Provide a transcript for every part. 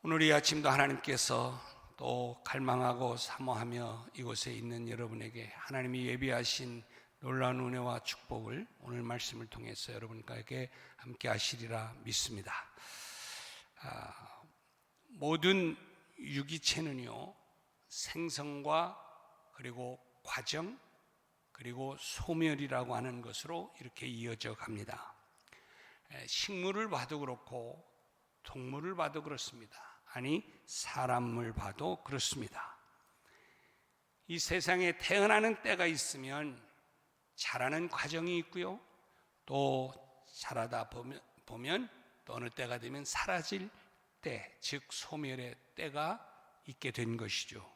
오늘 이 아침도 하나님께서 또 갈망하고 사모하며 이곳에 있는 여러분에게 하나님이 예비하신 놀라운 은혜와 축복을 오늘 말씀을 통해서 여러분에게 함께 하시리라 믿습니다. 모든 유기체는요, 생성과 그리고 과정 그리고 소멸이라고 하는 것으로 이렇게 이어져 갑니다. 식물을 봐도 그렇고 동물을 봐도 그렇습니다. 아니 사람을 봐도 그렇습니다. 이 세상에 태어나는 때가 있으면 자라는 과정이 있고요, 또 자라다 보면 또 어느 때가 되면 사라질 때, 즉 소멸의 때가 있게 된 것이죠.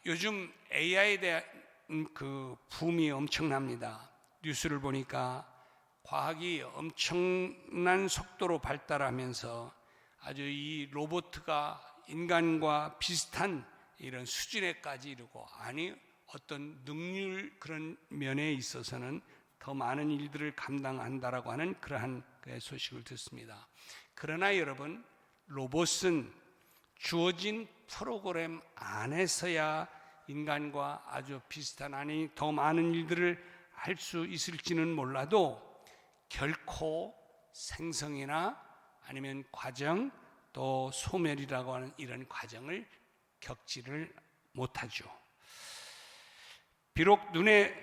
요즘 AI에 대한 그 붐이 엄청납니다. 뉴스를 보니까 과학이 엄청난 속도로 발달하면서 아주 이 로봇가 인간과 비슷한 이런 수준에까지 이르고, 아니 어떤 능률 그런 면에 있어서는 더 많은 일들을 감당한다라고 하는 그러한 소식을 듣습니다. 그러나 여러분, 로봇은 주어진 프로그램 안에서야 인간과 아주 비슷한, 아니 더 많은 일들을 할 수 있을지는 몰라도 결코 생성이나 아니면 과정 또 소멸이라고 하는 이런 과정을 겪지를 못하죠. 비록 눈에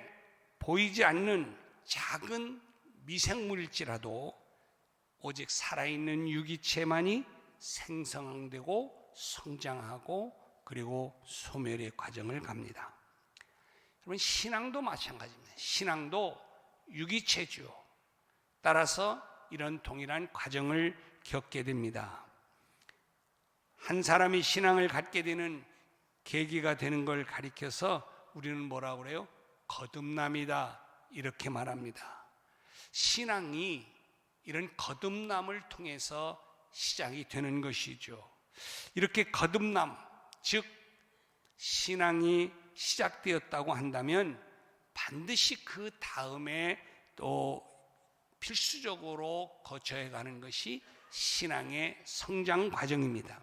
보이지 않는 작은 미생물일지라도 오직 살아있는 유기체만이 생성되고 성장하고 그리고 소멸의 과정을 갑니다. 여러분, 신앙도 마찬가지입니다. 신앙도 유기체죠. 따라서 이런 동일한 과정을 겪게 됩니다. 한 사람이 신앙을 갖게 되는 계기가 되는 걸 가리켜서 우리는 뭐라고 그래요? 거듭남이다, 이렇게 말합니다. 신앙이 이런 거듭남을 통해서 시작이 되는 것이죠. 이렇게 거듭남, 즉 신앙이 시작되었다고 한다면 반드시 그 다음에 또 필수적으로 거쳐야 가는 것이 신앙의 성장 과정입니다.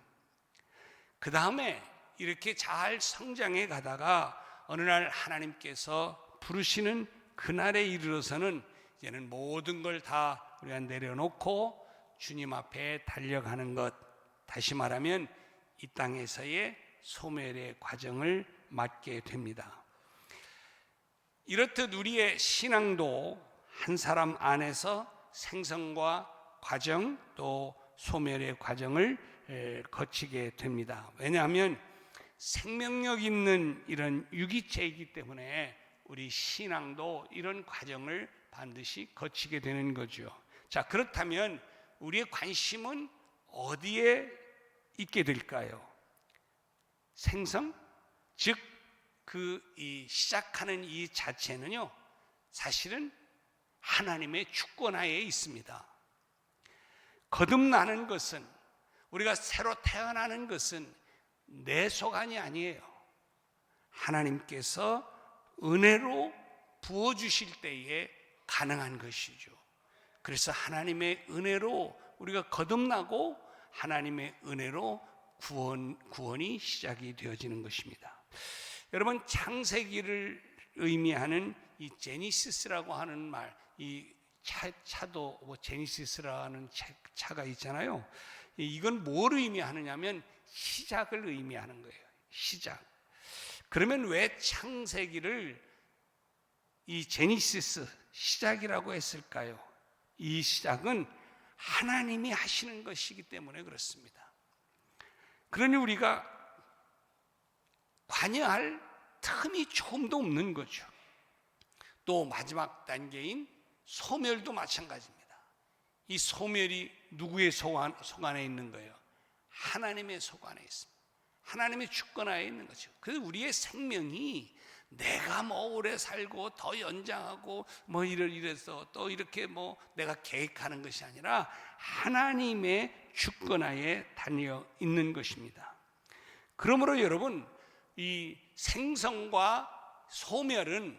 그 다음에 이렇게 잘 성장해 가다가 어느 날 하나님께서 부르시는 그날에 이르러서는 이제는 모든 걸 다 우리가 내려놓고 주님 앞에 달려가는 것, 다시 말하면 이 땅에서의 소멸의 과정을 맞게 됩니다. 이렇듯 우리의 신앙도 한 사람 안에서 생성과 과정 또 소멸의 과정을 거치게 됩니다. 왜냐하면 생명력 있는 이런 유기체이기 때문에 우리 신앙도 이런 과정을 반드시 거치게 되는 거죠. 자, 그렇다면 우리의 관심은 어디에 있게 될까요? 생성? 즉 이 시작하는 이 자체는요, 사실은 하나님의 주권하에 있습니다. 거듭나는 것은, 우리가 새로 태어나는 것은 내 소관이 아니에요. 하나님께서 은혜로 부어주실 때에 가능한 것이죠. 그래서 하나님의 은혜로 우리가 거듭나고 하나님의 은혜로 구원이 시작이 되어지는 것입니다. 여러분, 창세기를 의미하는 이 제니시스라고 하는 말, 이 차도 제니시스라는 차가 있잖아요. 이건 뭘 의미하느냐면 시작을 의미하는 거예요. 시작. 그러면 왜 창세기를 이 제니시스, 시작이라고 했을까요? 이 시작은 하나님이 하시는 것이기 때문에 그렇습니다. 그러니 우리가 관여할 틈이 조금도 없는 거죠. 또 마지막 단계인 소멸도 마찬가지입니다. 이 소멸이 누구의 소관에 있는 거예요? 하나님의 소관에 있습니다. 하나님의 주권하에 있는 거죠. 그래서 우리의 생명이 내가 뭐 오래 살고 더 연장하고 뭐 이래서 또 이렇게 뭐 내가 계획하는 것이 아니라 하나님의 주권하에 달려 있는 것입니다. 그러므로 여러분, 이 생성과 소멸은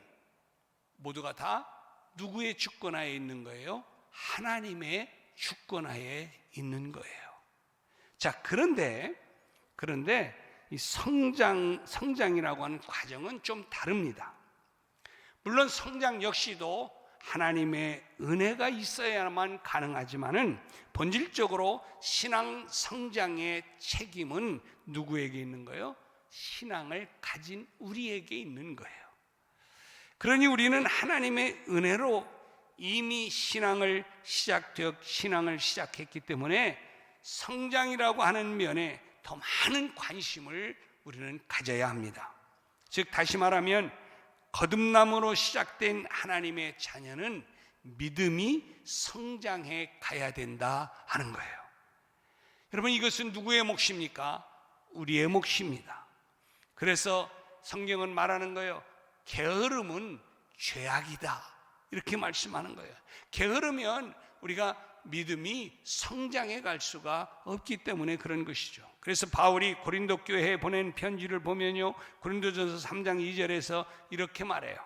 모두가 다 누구의 주권하에 있는 거예요? 하나님의 주권하에 있는 거예요. 자, 그런데 이 성장이라고 하는 과정은 좀 다릅니다. 물론 성장 역시도 하나님의 은혜가 있어야만 가능하지만은 본질적으로 신앙 성장의 책임은 누구에게 있는 거예요? 신앙을 가진 우리에게 있는 거예요. 그러니 우리는 하나님의 은혜로 이미 신앙을 시작했기 때문에 성장이라고 하는 면에 더 많은 관심을 우리는 가져야 합니다. 즉 다시 말하면 거듭남으로 시작된 하나님의 자녀는 믿음이 성장해 가야 된다 하는 거예요. 여러분, 이것은 누구의 몫입니까? 우리의 몫입니다. 그래서 성경은 말하는 거예요. 게으름은 죄악이다, 이렇게 말씀하는 거예요. 게으르면 우리가 믿음이 성장해 갈 수가 없기 때문에 그런 것이죠. 그래서 바울이 고린도 교회에 보낸 편지를 보면요, 고린도전서 3장 2절에서 이렇게 말해요.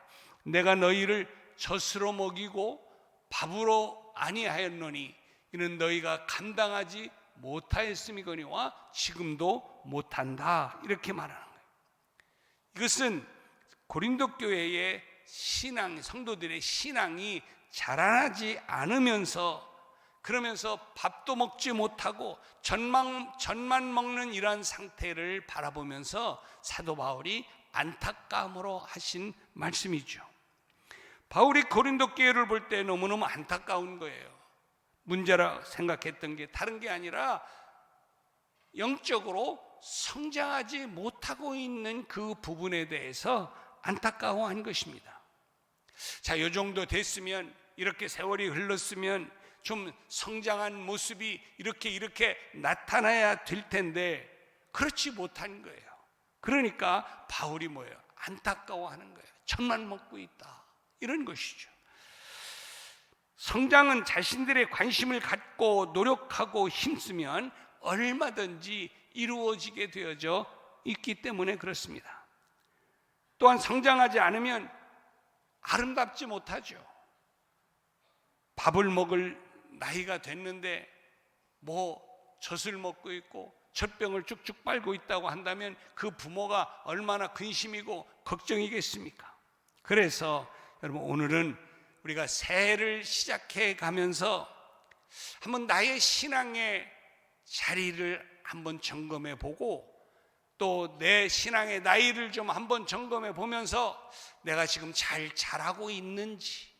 내가 너희를 젖으로 먹이고 밥으로 아니하였노니 이는 너희가 감당하지 못하였음이거니와 지금도 못한다, 이렇게 말하는 거예요. 이것은 고린도 교회의 신앙, 성도들의 신앙이 자라나지 않으면서, 그러면서 밥도 먹지 못하고 젖만 먹는 이러한 상태를 바라보면서 사도 바울이 안타까움으로 하신 말씀이죠. 바울이 고린도 교회를 볼 때 너무너무 안타까운 거예요. 문제라 생각했던 게 다른 게 아니라 영적으로 성장하지 못하고 있는 그 부분에 대해서 안타까워한 것입니다. 자, 이 정도 됐으면, 이렇게 세월이 흘렀으면 좀 성장한 모습이 이렇게 나타나야 될 텐데 그렇지 못한 거예요. 그러니까 바울이 뭐예요? 안타까워하는 거예요. 젖만 먹고 있다, 이런 것이죠. 성장은 자신들의 관심을 갖고 노력하고 힘쓰면 얼마든지 이루어지게 되어져 있기 때문에 그렇습니다. 또한 성장하지 않으면 아름답지 못하죠. 밥을 먹을 나이가 됐는데 젖을 먹고 있고 젖병을 쭉쭉 빨고 있다고 한다면 그 부모가 얼마나 근심이고 걱정이겠습니까? 그래서 여러분, 오늘은 우리가 새해를 시작해 가면서 한번 나의 신앙의 자리를 한번 점검해 보고, 또 내 신앙의 나이를 좀 한번 점검해 보면서 내가 지금 잘 자라고 있는지,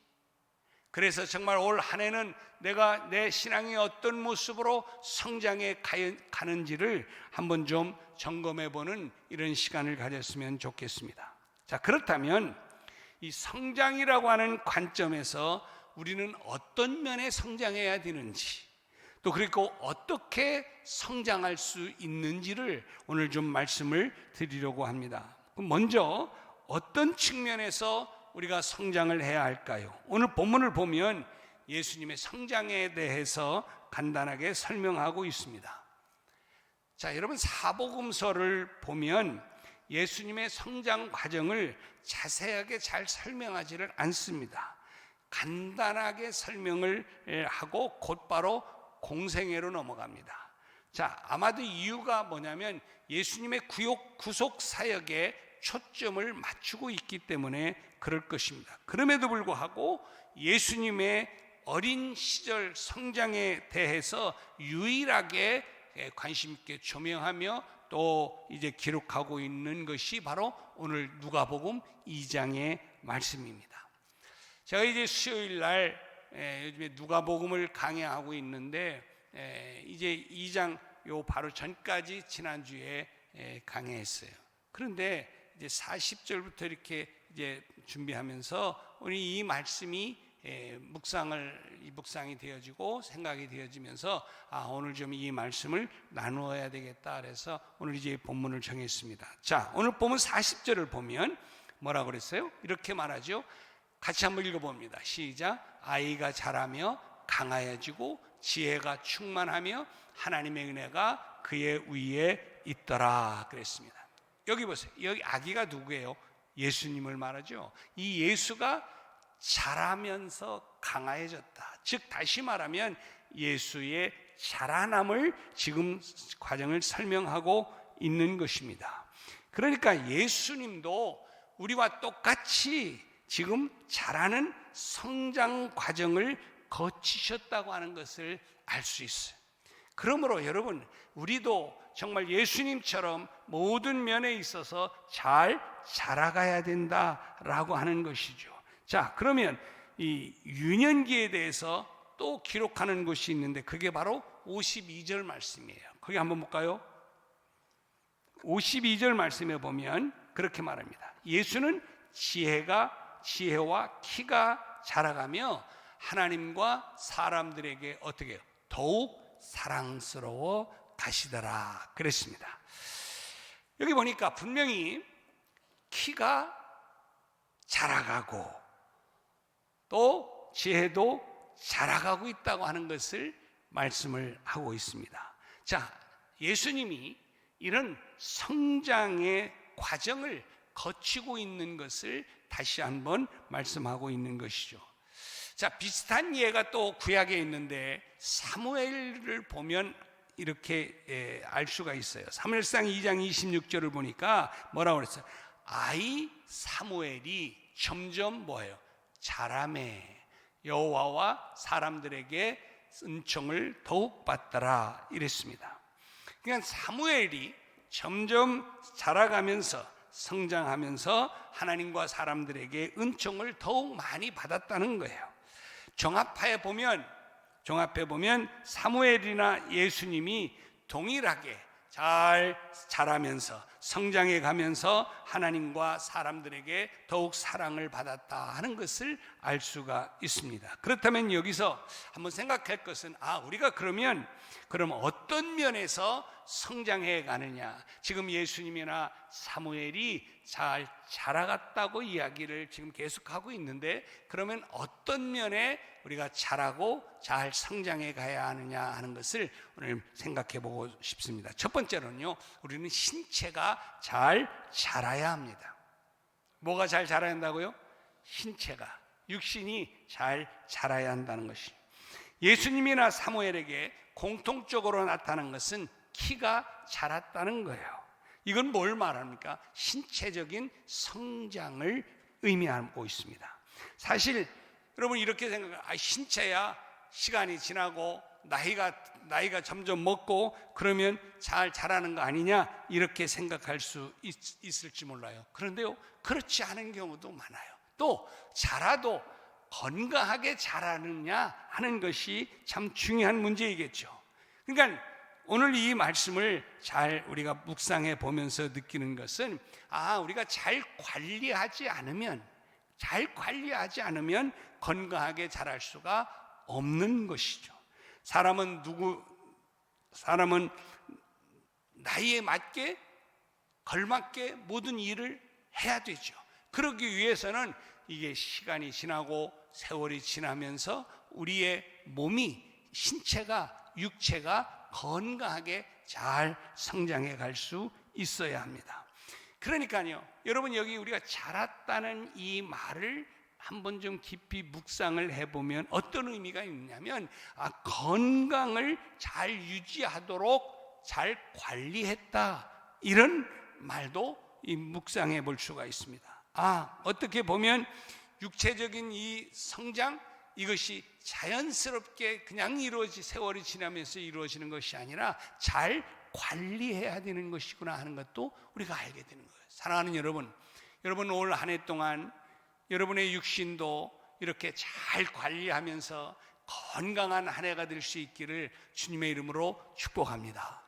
그래서 정말 올 한 해는 내가 내 신앙이 어떤 모습으로 성장해 가는지를 한번 좀 점검해 보는 이런 시간을 가졌으면 좋겠습니다. 자, 그렇다면 이 성장이라고 하는 관점에서 우리는 어떤 면에 성장해야 되는지, 또 그리고 어떻게 성장할 수 있는지를 오늘 좀 말씀을 드리려고 합니다. 먼저 어떤 측면에서 우리가 성장을 해야 할까요? 오늘 본문을 보면 예수님의 성장에 대해서 간단하게 설명하고 있습니다. 자, 여러분, 사복음서를 보면 예수님의 성장 과정을 자세하게 잘 설명하지를 않습니다. 간단하게 설명을 하고 곧바로 공생애로 넘어갑니다. 자, 아마도 이유가 뭐냐면 예수님의 구속 사역에 초점을 맞추고 있기 때문에 그럴 것입니다. 그럼에도 불구하고 예수님의 어린 시절 성장에 대해서 유일하게 관심 있게 조명하며 또 이제 기록하고 있는 것이 바로 오늘 누가복음 2장의 말씀입니다. 제가 이제 수요일 날 요즘에 누가복음을 강해하고 있는데 이제 2장 요 바로 전까지 지난주에 강해했어요. 그런데 이제 40절부터 이렇게 이제 준비하면서 오늘 이 말씀이 묵상이 되어지고 생각이 되어지면서 오늘 좀 이 말씀을 나누어야 되겠다 그래서 오늘 이제 본문을 정했습니다. 자, 오늘 본문 40절을 보면 뭐라고 그랬어요? 이렇게 말하죠. 같이 한번 읽어봅니다. 시작. 아이가 자라며 강하여지고 지혜가 충만하며 하나님의 은혜가 그의 위에 있더라 그랬습니다. 여기 보세요. 여기 아기가 누구예요? 예수님을 말하죠. 이 예수가 자라면서 강하여졌다. 즉 다시 말하면 예수의 자라남을 지금 과정을 설명하고 있는 것입니다. 그러니까 예수님도 우리와 똑같이 지금 자라는 성장 과정을 거치셨다고 하는 것을 알 수 있어요. 그러므로 여러분, 우리도 정말 예수님처럼 모든 면에 있어서 잘 자라가야 된다라고 하는 것이죠. 자, 그러면 이 유년기에 대해서 또 기록하는 것이 있는데 그게 바로 52절 말씀이에요. 거기 한번 볼까요? 52절 말씀에 보면 그렇게 말합니다. 예수는 지혜와 키가 자라가며 하나님과 사람들에게 어떻게 해요? 더욱 사랑스러워 가시더라 그랬습니다. 여기 보니까 분명히 키가 자라가고 또 지혜도 자라가고 있다고 하는 것을 말씀을 하고 있습니다. 자, 예수님이 이런 성장의 과정을 거치고 있는 것을 다시 한번 말씀하고 있는 것이죠. 자, 비슷한 예가 또 구약에 있는데 사무엘을 보면 이렇게 알 수가 있어요. 사무엘상 2장 26절을 보니까 뭐라고 그랬어요? 아이 사무엘이 점점 뭐예요? 자라매 여호와와 사람들에게 은총을 더욱 받더라 이랬습니다. 그러니까 사무엘이 점점 자라가면서 성장하면서 하나님과 사람들에게 은총을 더욱 많이 받았다는 거예요. 종합해 보면 사무엘이나 예수님이 동일하게 잘 자라면서 성장해 가면서 하나님과 사람들에게 더욱 사랑을 받았다 하는 것을 알 수가 있습니다. 그렇다면 여기서 한번 생각할 것은 우리가 그럼 어떤 면에서 성장해 가느냐. 지금 예수님이나 사무엘이 잘 자라갔다고 이야기를 지금 계속하고 있는데 그러면 어떤 면에 우리가 자라고 잘 성장해 가야 하느냐 하는 것을 오늘 생각해 보고 싶습니다. 첫 번째로는요, 우리는 신체가 잘 자라야 합니다. 뭐가 잘 자라야 한다고요? 신체가, 육신이 잘 자라야 한다는 것이. 예수님이나 사무엘에게 공통적으로 나타난 것은 키가 자랐다는 거예요. 이건 뭘 말합니까? 신체적인 성장을 의미하고 있습니다. 사실 여러분 이렇게 생각해요. 신체야 시간이 지나고 나이가 점점 먹고 그러면 잘 자라는 거 아니냐 이렇게 생각할 수 있을지 몰라요. 그런데요, 그렇지 않은 경우도 많아요. 또 자라도 건강하게 자라느냐 하는 것이 참 중요한 문제이겠죠. 그러니까 오늘 이 말씀을 잘 우리가 묵상해 보면서 느끼는 것은 우리가 잘 관리하지 않으면 건강하게 자랄 수가 없는 것이죠. 사람은 나이에 맞게 걸맞게 모든 일을 해야 되죠. 그러기 위해서는 이게 시간이 지나고 세월이 지나면서 우리의 몸이 신체가 육체가 건강하게 잘 성장해 갈 수 있어야 합니다. 그러니까요, 여러분 여기 우리가 자랐다는 이 말을 한번 좀 깊이 묵상을 해보면 어떤 의미가 있냐면 건강을 잘 유지하도록 잘 관리했다 이런 말도 묵상해 볼 수가 있습니다. 어떻게 보면 육체적인 이 성장 이것이 자연스럽게 그냥 세월이 지나면서 이루어지는 것이 아니라 잘 관리해야 되는 것이구나 하는 것도 우리가 알게 되는 거예요. 사랑하는 여러분 올 한 해 동안 여러분의 육신도 이렇게 잘 관리하면서 건강한 한 해가 될 수 있기를 주님의 이름으로 축복합니다.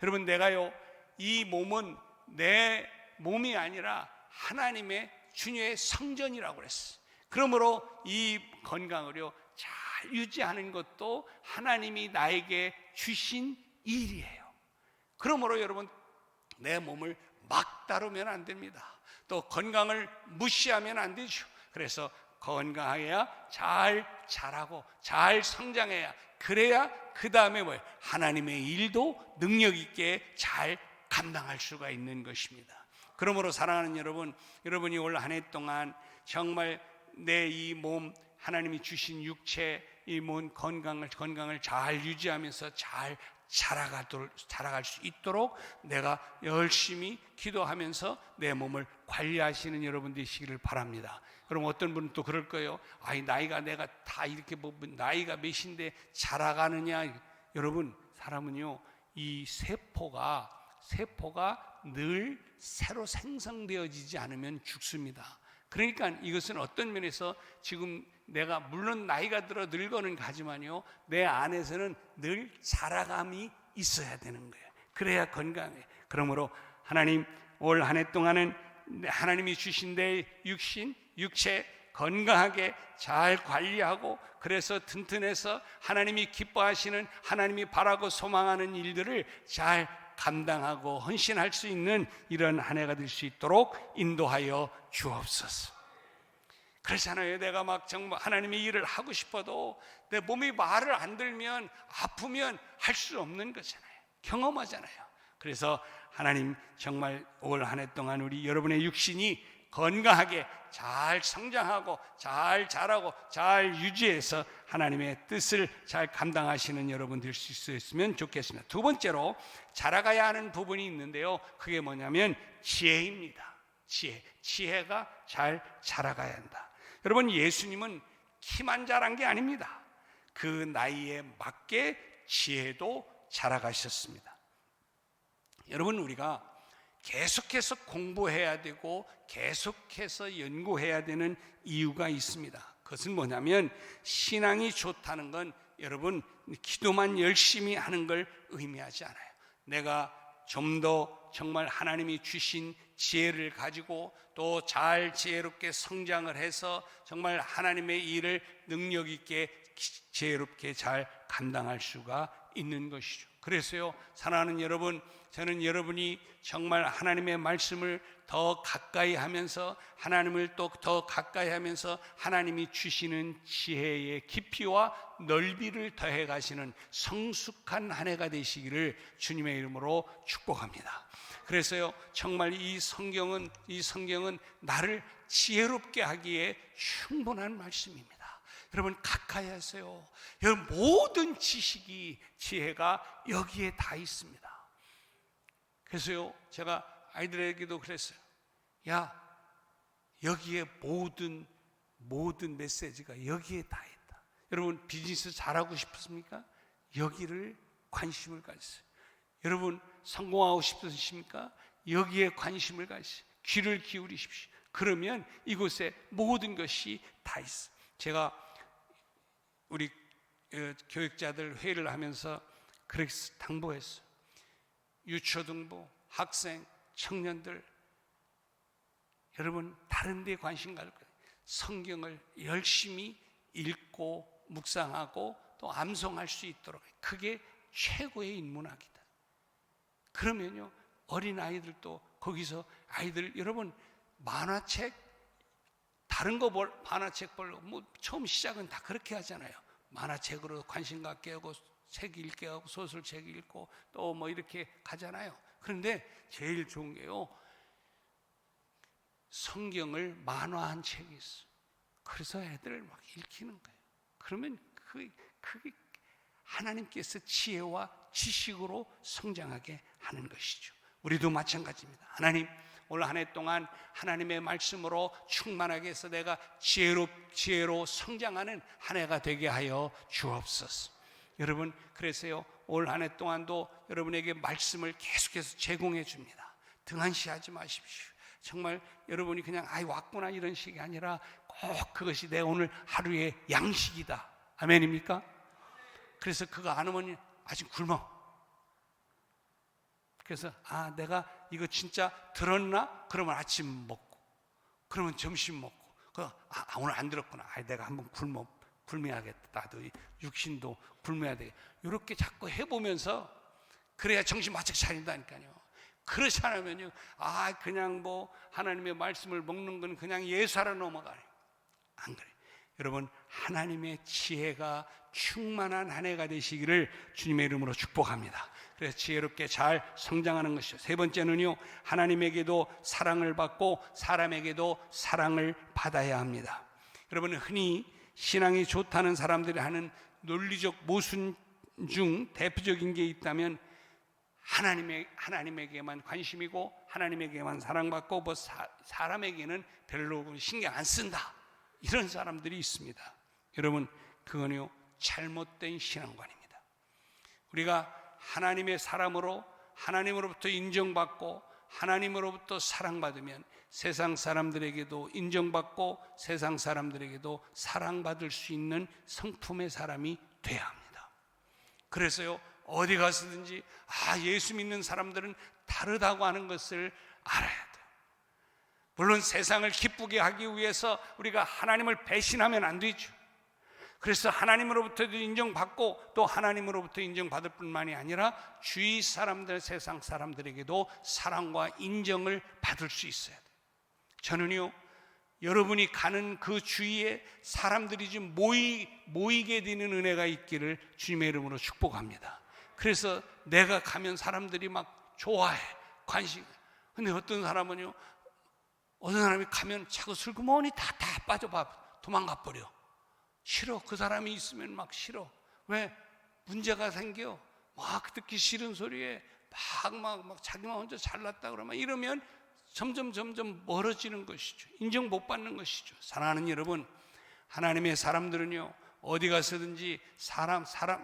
여러분, 내가요, 이 몸은 내 몸이 아니라 하나님의 주님의 성전이라고 그랬어요. 그러므로 이 건강을요 잘 유지하는 것도 하나님이 나에게 주신 일이에요. 그러므로 여러분, 내 몸을 막 다루면 안 됩니다. 또 건강을 무시하면 안 되죠. 그래서 건강해야 잘 자라고 잘 성장해야, 그래야 그 다음에 하나님의 일도 능력 있게 잘 감당할 수가 있는 것입니다. 그러므로 사랑하는 여러분이 올 한 해 동안 정말 내 이 몸, 하나님이 주신 육체, 이 몸 건강을 잘 유지하면서 잘 자라갈 수 있도록 내가 열심히 기도하면서 내 몸을 관리하시는 여러분 되시기를 바랍니다. 그럼 어떤 분은 또 그럴 거예요. 아이, 나이가 내가 다 이렇게 나이가 몇인데 자라가느냐. 여러분, 사람은요, 이 세포가 늘 새로 생성되어지지 않으면 죽습니다. 그러니까 이것은 어떤 면에서 지금 내가 물론 나이가 들어 늙어는 가지만요, 내 안에서는 늘 자라감이 있어야 되는 거예요. 그래야 건강해. 그러므로 하나님, 올 한 해 동안은 하나님이 주신 내 육체 건강하게 잘 관리하고, 그래서 튼튼해서 하나님이 기뻐하시는, 하나님이 바라고 소망하는 일들을 잘 감당하고 헌신할 수 있는 이런 한 해가 될 수 있도록 인도하여 주옵소서. 그렇잖아요. 내가 막 정말 하나님의 일을 하고 싶어도 내 몸이 말을 안 들면, 아프면 할 수 없는 거잖아요. 경험하잖아요. 그래서 하나님, 정말 올 한 해 동안 우리 여러분의 육신이 건강하게 잘 성장하고 잘 자라고 잘 유지해서 하나님의 뜻을 잘 감당하시는 여러분 될 수 있으면 좋겠습니다. 두 번째로 자라가야 하는 부분이 있는데요, 그게 뭐냐면 지혜입니다. 지혜가 잘 자라가야 한다. 여러분, 예수님은 키만 자란 게 아닙니다. 그 나이에 맞게 지혜도 자라가셨습니다. 여러분, 우리가 계속해서 공부해야 되고 계속해서 연구해야 되는 이유가 있습니다. 그것은 뭐냐면, 신앙이 좋다는 건 여러분 기도만 열심히 하는 걸 의미하지 않아요. 내가 좀 더 정말 하나님이 주신 지혜를 가지고 또 잘 지혜롭게 성장을 해서 정말 하나님의 일을 능력 있게 지혜롭게 잘 감당할 수가 있는 것이죠. 그래서요, 사랑하는 여러분, 저는 여러분이 정말 하나님의 말씀을 더 가까이 하면서, 하나님을 또 더 가까이 하면서 하나님이 주시는 지혜의 깊이와 넓이를 더해 가시는 성숙한 한 해가 되시기를 주님의 이름으로 축복합니다. 그래서요, 정말 이 성경은 나를 지혜롭게 하기에 충분한 말씀입니다. 여러분, 가까이 하세요. 여러분, 모든 지식이, 지혜가 여기에 다 있습니다. 그래서요, 제가 아이들에게도 그랬어요. 야, 여기에 모든 메시지가 여기에 다 있다. 여러분, 비즈니스 잘하고 싶으십니까? 여기를 관심을 가지세요. 여러분, 성공하고 싶으십니까? 여기에 관심을 가지세요. 귀를 기울이십시오. 그러면 이곳에 모든 것이 다 있어요. 제가 우리 교육자들 회의를 하면서 그렇게 당부했어요. 유초등부, 학생, 청년들, 여러분 다른 데 관심 가질 거예요. 성경을 열심히 읽고 묵상하고 또 암송할 수 있도록, 그게 최고의 인문학이다. 그러면요, 어린아이들도 거기서 아이들, 여러분 만화책, 다른 거 만화책 보려고 처음 시작은 다 그렇게 하잖아요. 만화책으로 관심 갖게 하고 책 읽게 하고 소설책 읽고 또 이렇게 가잖아요. 그런데 제일 좋은 게요, 성경을 만화한 책이 있어요. 그래서 애들을 막 읽히는 거예요. 그러면 그게 하나님께서 지혜와 지식으로 성장하게 하는 것이죠. 우리도 마찬가지입니다. 하나님, 올 한 해 동안 하나님의 말씀으로 충만하게 해서 내가 지혜로 성장하는 한 해가 되게 하여 주옵소서. 여러분, 그래서요, 올 한 해 동안도 여러분에게 말씀을 계속해서 제공해 줍니다. 등한시하지 마십시오. 정말 여러분이 그냥 왔구나 이런 식이 아니라 꼭 그것이 내 오늘 하루의 양식이다. 아멘입니까? 그래서 그거 안 하면 아직 굶어. 그래서 내가 이거 진짜 들었나? 그러면 아침 먹고, 그러면 점심 먹고, 오늘 안 들었구나. 내가 한번 굶어야겠다. 나도 육신도 굶어야 돼. 이렇게 자꾸 해보면서 그래야 정신 바짝 차린다니까요. 그렇지 않으면요, 그냥 하나님의 말씀을 먹는 건 그냥 예사로 넘어가요. 안 그래요. 여러분, 하나님의 지혜가 충만한 한 해가 되시기를 주님의 이름으로 축복합니다. 그래서 지혜롭게 잘 성장하는 것이죠. 세 번째는요, 하나님에게도 사랑을 받고 사람에게도 사랑을 받아야 합니다. 여러분, 흔히 신앙이 좋다는 사람들이 하는 논리적 모순 중 대표적인 게 있다면 하나님에게만 관심이고 하나님에게만 사랑받고 뭐 사람에게는 별로 신경 안 쓴다, 이런 사람들이 있습니다. 여러분, 그건요 잘못된 신앙관입니다. 우리가 하나님의 사람으로 하나님으로부터 인정받고 하나님으로부터 사랑받으면 세상 사람들에게도 인정받고 세상 사람들에게도 사랑받을 수 있는 성품의 사람이 돼야 합니다. 그래서요 어디 가서든지 예수 믿는 사람들은 다르다고 하는 것을 알아야 돼요. 물론 세상을 기쁘게 하기 위해서 우리가 하나님을 배신하면 안 되죠. 그래서 하나님으로부터도 인정받고 또 하나님으로부터 인정받을 뿐만이 아니라 주위 사람들, 세상 사람들에게도 사랑과 인정을 받을 수 있어야 돼요. 저는요 여러분이 가는 그 주위에 사람들이 좀 모이게 되는 은혜가 있기를 주님의 이름으로 축복합니다. 그래서 내가 가면 사람들이 막 좋아해, 관심. 근데 어떤 사람이 가면 자꾸 슬그머니 다 빠져봐, 도망가 버려. 싫어. 그 사람이 있으면 막 싫어. 왜? 문제가 생겨. 막 듣기 싫은 소리에 막 자기만 혼자 잘났다 그러면, 이러면 점점 멀어지는 것이죠. 인정 못 받는 것이죠. 사랑하는 여러분, 하나님의 사람들은요 어디 가서든지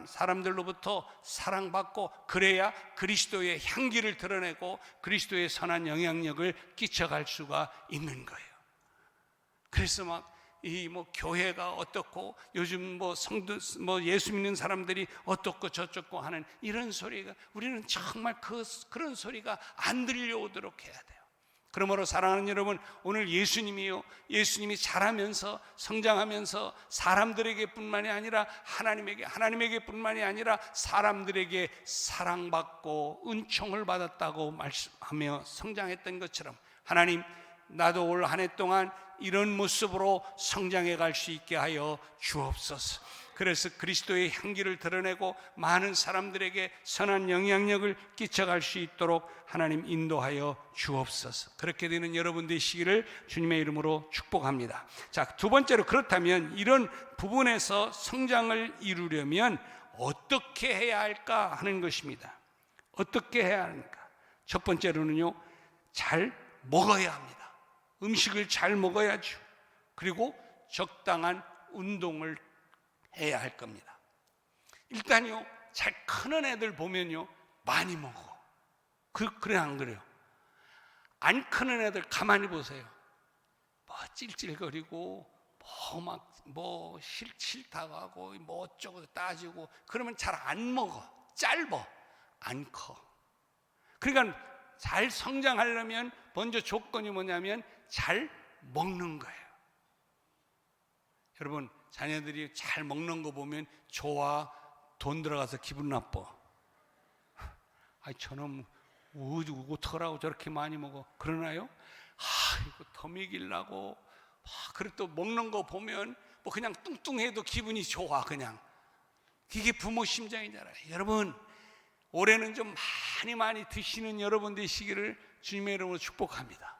사람들로부터 사랑받고, 그래야 그리스도의 향기를 드러내고 그리스도의 선한 영향력을 끼쳐갈 수가 있는 거예요. 그래서 교회가 어떻고 요즘 성도 예수 믿는 사람들이 어떻고 저쩌고 하는 이런 소리가, 우리는 정말 그런 소리가 안 들려오도록 해야 돼요. 그러므로 사랑하는 여러분, 오늘 예수님이 자라면서 성장하면서 사람들에게 뿐만이 아니라 하나님에게 뿐만이 아니라 사람들에게 사랑받고 은총을 받았다고 말씀하며 성장했던 것처럼, 하나님, 나도 올 한 해 동안 이런 모습으로 성장해 갈 수 있게 하여 주옵소서. 그래서 그리스도의 향기를 드러내고 많은 사람들에게 선한 영향력을 끼쳐갈 수 있도록 하나님 인도하여 주옵소서. 그렇게 되는 여러분 되시기를 주님의 이름으로 축복합니다. 자, 두 번째로, 그렇다면 이런 부분에서 성장을 이루려면 어떻게 해야 할까 하는 것입니다. 어떻게 해야 합니까? 첫 번째로는요, 잘 먹어야 합니다. 음식을 잘 먹어야죠. 그리고 적당한 운동을 해야 할 겁니다. 일단요, 잘 크는 애들 보면요 많이 먹어. 그래 안 그래요? 안 크는 애들 가만히 보세요. 찔찔거리고 싫다고 하고 어쩌고 따지고 그러면 잘 안 먹어. 짧아, 안 커. 그러니까 잘 성장하려면 먼저 조건이 뭐냐면 잘 먹는 거예요. 여러분, 자녀들이 잘 먹는 거 보면 좋아, 돈 들어가서 기분 나빠. 저놈 어떡하라고 저렇게 많이 먹어, 그러나요? 이거 더 먹이려고. 그리고 또 먹는 거 보면 그냥 뚱뚱해도 기분이 좋아. 그냥 이게 부모 심정이잖아요. 여러분, 올해는 좀 많이 드시는 여러분 되시기를 주님의 이름으로 축복합니다.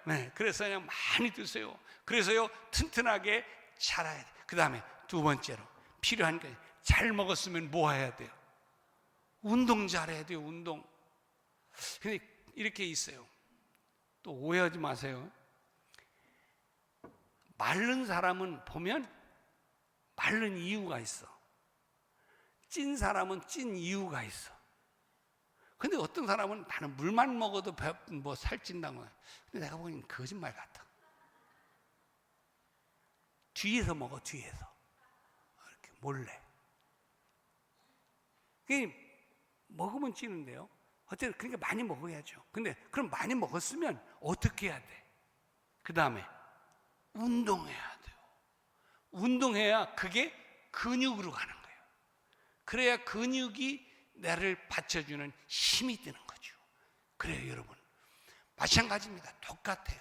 네, 그래서 그냥 많이 드세요. 그래서요 튼튼하게 자라야 돼요. 그 다음에 두 번째로 필요한 게, 잘 먹었으면 뭐 해야 돼요? 운동 잘해야 돼요. 운동. 근데 이렇게 있어요. 또 오해하지 마세요. 마른 사람은 보면 마른 이유가 있어. 찐 사람은 찐 이유가 있어. 근데 어떤 사람은 나는 물만 먹어도 살찐다고. 근데 내가 보기엔 거짓말 같아. 뒤에서 먹어, 뒤에서. 이렇게 몰래. 먹으면 찌는데요. 어쨌든 그러니까 많이 먹어야죠. 근데 그럼 많이 먹었으면 어떻게 해야 돼? 그 다음에 운동해야 돼요. 운동해야 그게 근육으로 가는 거예요. 그래야 근육이 나를 받쳐주는 힘이 드는 거죠. 그래요, 여러분. 마찬가지입니다. 똑같아요.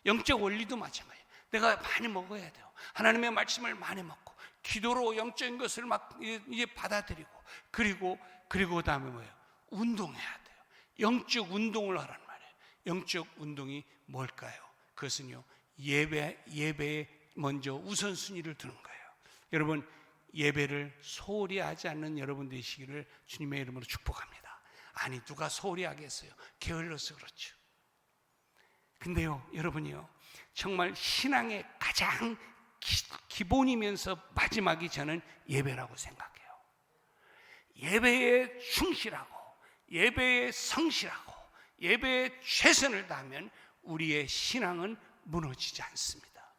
영적 원리도 마찬가지예요. 내가 많이 먹어야 돼요. 하나님의 말씀을 많이 먹고 기도로 영적인 것을 이제 받아들이고, 그리고 그다음에 뭐예요? 운동해야 돼요. 영적 운동을 하란 말이에요. 영적 운동이 뭘까요? 그것은요, 예배에 먼저 우선순위를 두는 거예요. 여러분, 예배를 소홀히 하지 않는 여러분 되시기를 주님의 이름으로 축복합니다. 아니, 누가 소홀히 하겠어요? 게을러서 그렇죠. 근데요, 여러분이요, 정말 신앙의 가장 기본이면서 마지막이 저는 예배라고 생각해요. 예배에 충실하고 예배에 성실하고 예배에 최선을 다하면 우리의 신앙은 무너지지 않습니다.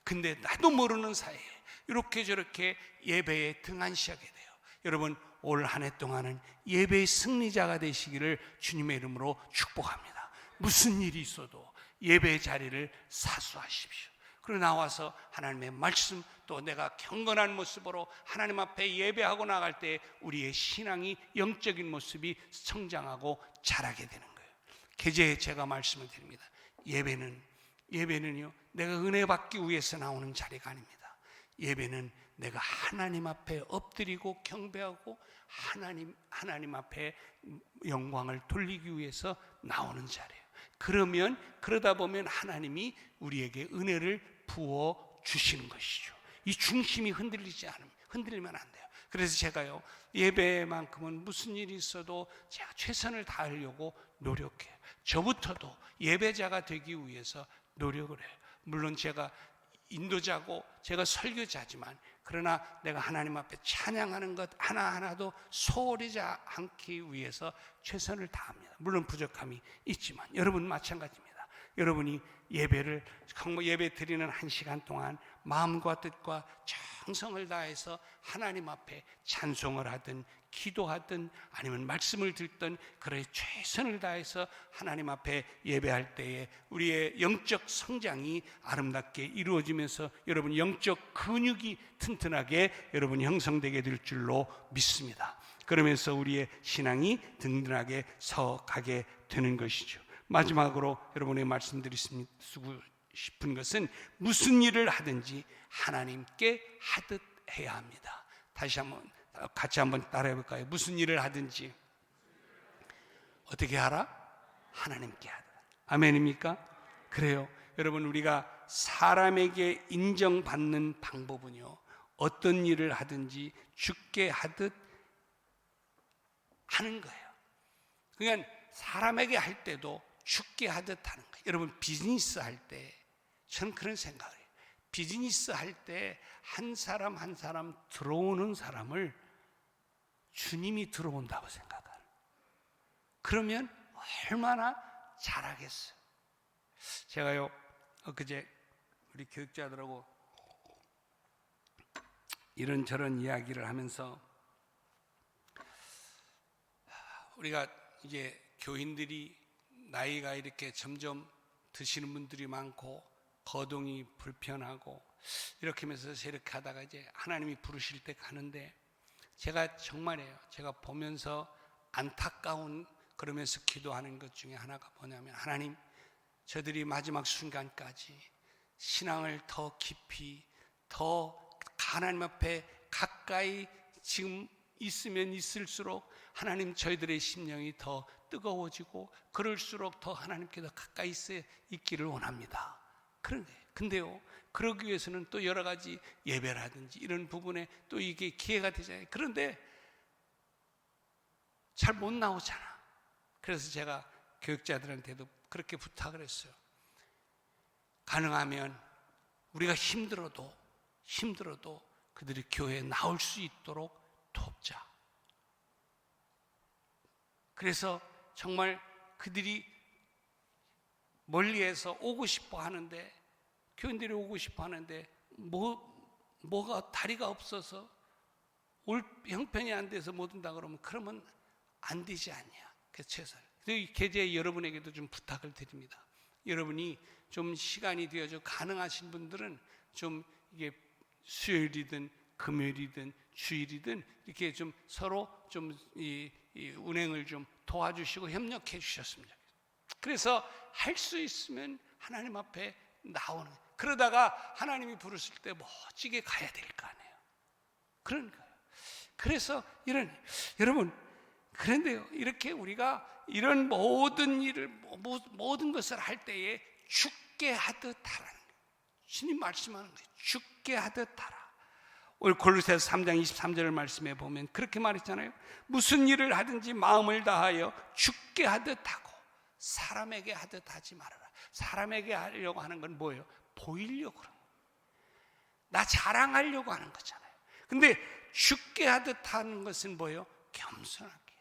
근데 나도 모르는 사이에 이렇게 저렇게 예배에 등한시하게 돼요. 여러분, 올 한 해 동안은 예배의 승리자가 되시기를 주님의 이름으로 축복합니다. 무슨 일이 있어도 예배의 자리를 사수하십시오. 그리고 나와서 하나님의 말씀, 또 내가 경건한 모습으로 하나님 앞에 예배하고 나갈 때 우리의 신앙이, 영적인 모습이 성장하고 자라게 되는 거예요. 계제에 제가 말씀을 드립니다. 예배는요, 내가 은혜 받기 위해서 나오는 자리가 아닙니다. 예배는 내가 하나님 앞에 엎드리고 경배하고 하나님 앞에 영광을 돌리기 위해서 나오는 자리예요. 그러다 보면 하나님이 우리에게 은혜를 부어 주시는 것이죠. 이 중심이 흔들리면 안 돼요. 그래서 제가요, 예배만큼은 무슨 일이 있어도 제가 최선을 다하려고 노력해요. 저부터도 예배자가 되기 위해서 노력을 해요. 물론 제가 인도자고 제가 설교자지만, 그러나 내가 하나님 앞에 찬양하는 것 하나하나도 소홀히 않기 위해서 최선을 다합니다. 물론 부족함이 있지만 여러분 마찬가지입니다. 여러분이 예배 드리는 한 시간 동안 마음과 뜻과 정성을 다해서 하나님 앞에 찬송을 하든 기도하든 아니면 말씀을 듣든 그래 최선을 다해서 하나님 앞에 예배할 때에 우리의 영적 성장이 아름답게 이루어지면서 여러분 영적 근육이 튼튼하게 여러분 형성되게 될 줄로 믿습니다. 그러면서 우리의 신앙이 든든하게 서가게 되는 것이죠. 마지막으로 여러분의 말씀드리고 싶은 것은 무슨 일을 하든지 하나님께 하듯 해야 합니다. 같이 한번 따라해 볼까요? 무슨 일을 하든지 어떻게 하라? 하나님께 하라. 아멘입니까? 그래요. 여러분, 우리가 사람에게 인정받는 방법은요, 어떤 일을 하든지 주께 하듯 하는 거예요. 그러니까 사람에게 할 때도 주께 하듯 하는 거예요. 여러분, 비즈니스 할 때 저는 그런 생각을 해요. 비즈니스 할 때 한 사람 한 사람 들어오는 사람을 주님이 들어온다고 생각하는. 그러면 얼마나 잘하겠어요. 제가요, 엊그제 우리 교육자들하고 이런저런 이야기를 하면서 우리가 이제 교인들이 나이가 이렇게 점점 드시는 분들이 많고 거동이 불편하고 이렇게 하면서 이렇게 하다가 이제 하나님이 부르실 때 가는데, 제가 정말이에요, 제가 보면서 안타까운, 그러면서 기도하는 것 중에 하나가 뭐냐면, 하나님, 저들이 마지막 순간까지 신앙을 더 깊이, 더 하나님 앞에 가까이 지금 있으면 있을수록 하나님, 저희들의 심령이 더 뜨거워지고 그럴수록 더 하나님께 더 가까이 있기를 원합니다. 그런 거예요. 근데요, 그러기 위해서는 또 여러 가지 예배라든지 이런 부분에 또 이게 기회가 되잖아요. 그런데 잘 못 나오잖아. 그래서 제가 교육자들한테도 그렇게 부탁을 했어요. 가능하면 우리가 힘들어도 그들이 교회에 나올 수 있도록 돕자. 그래서 정말 그들이 멀리에서 오고 싶어 하는데, 교인들이 오고 싶어 하는데 뭐가 다리가 없어서 올 형편이 안 돼서 못 온다 그러면 안 되지 않냐. 그래서 최선을. 이 계제에 여러분에게도 좀 부탁을 드립니다. 여러분이 좀 시간이 되어져 가능하신 분들은 좀 이게 수요일이든 금요일이든 주일이든 이렇게 좀 서로 좀 이 운행을 좀 도와주시고 협력해 주셨습니다. 그래서 할 수 있으면 하나님 앞에 나오는, 그러다가 하나님이 부르실 때 멋지게 가야 될 거 아니에요. 그런 거예요. 그래서 여러분, 그런데요, 이렇게 우리가 이런 모든 것을 할 때에 죽게 하듯 하라는 거예요. 주님 말씀하는 거예요. 죽게 하듯 하라. 오늘 골로새서 3장 23절 말씀에 보면 그렇게 말했잖아요. 무슨 일을 하든지 마음을 다하여 주께 하듯 하고 사람에게 하듯 하지 말아라. 사람에게 하려고 하는 건 뭐예요? 보이려고 그런 거예요. 나 자랑하려고 하는 거잖아요. 근데 주께 하듯 하는 것은 뭐예요? 겸손하게.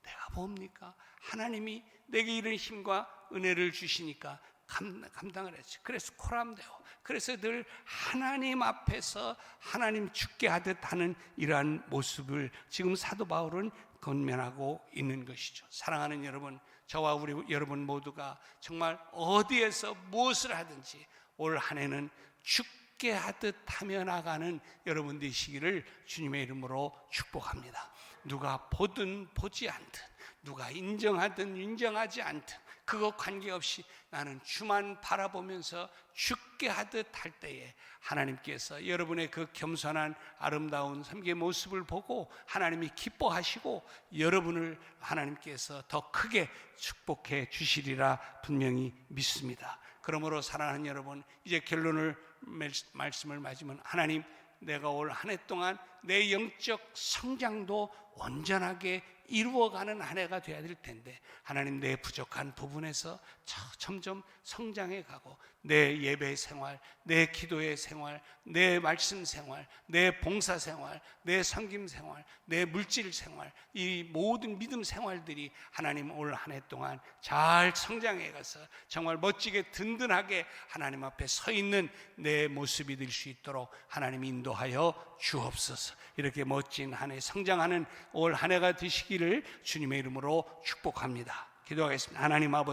내가 뭡니까? 하나님이 내게 이런 힘과 은혜를 주시니까 감당을 했죠. 그래서 코람되어, 그래서 늘 하나님 앞에서 하나님 주께 하듯 하는 이러한 모습을 지금 사도 바울은 건면하고 있는 것이죠. 사랑하는 여러분, 저와 우리 여러분 모두가 정말 어디에서 무엇을 하든지 올 한 해는 주께 하듯 하며 나가는 여러분 되시기를 주님의 이름으로 축복합니다. 누가 보든 보지 않든, 누가 인정하든 인정하지 않든 그거 관계없이 나는 주만 바라보면서 주께 하듯 할 때에 하나님께서 여러분의 그 겸손한 아름다운 섬기의 모습을 보고 하나님이 기뻐하시고 여러분을 하나님께서 더 크게 축복해 주시리라 분명히 믿습니다. 그러므로 사랑하는 여러분, 이제 결론을 말씀을 맺으면, 하나님, 내가 올 한 해 동안 내 영적 성장도 온전하게 이루어가는 한 해가 되어야 될 텐데, 하나님, 내 부족한 부분에서 점점 성장해 가고 내 예배 생활, 내 기도의 생활, 내 말씀 생활, 내 봉사 생활, 내 섬김 생활, 내 물질 생활, 이 모든 믿음 생활들이 하나님 올 한 해 동안 잘 성장해 가서 정말 멋지게 든든하게 하나님 앞에 서 있는 내 모습이 될 수 있도록 하나님 인도하여 주옵소서. 이렇게 멋진 한 해 성장하는 올 한 해가 되시기를 주님의 이름으로 축복합니다. 기도하겠습니다. 하나님 아버지,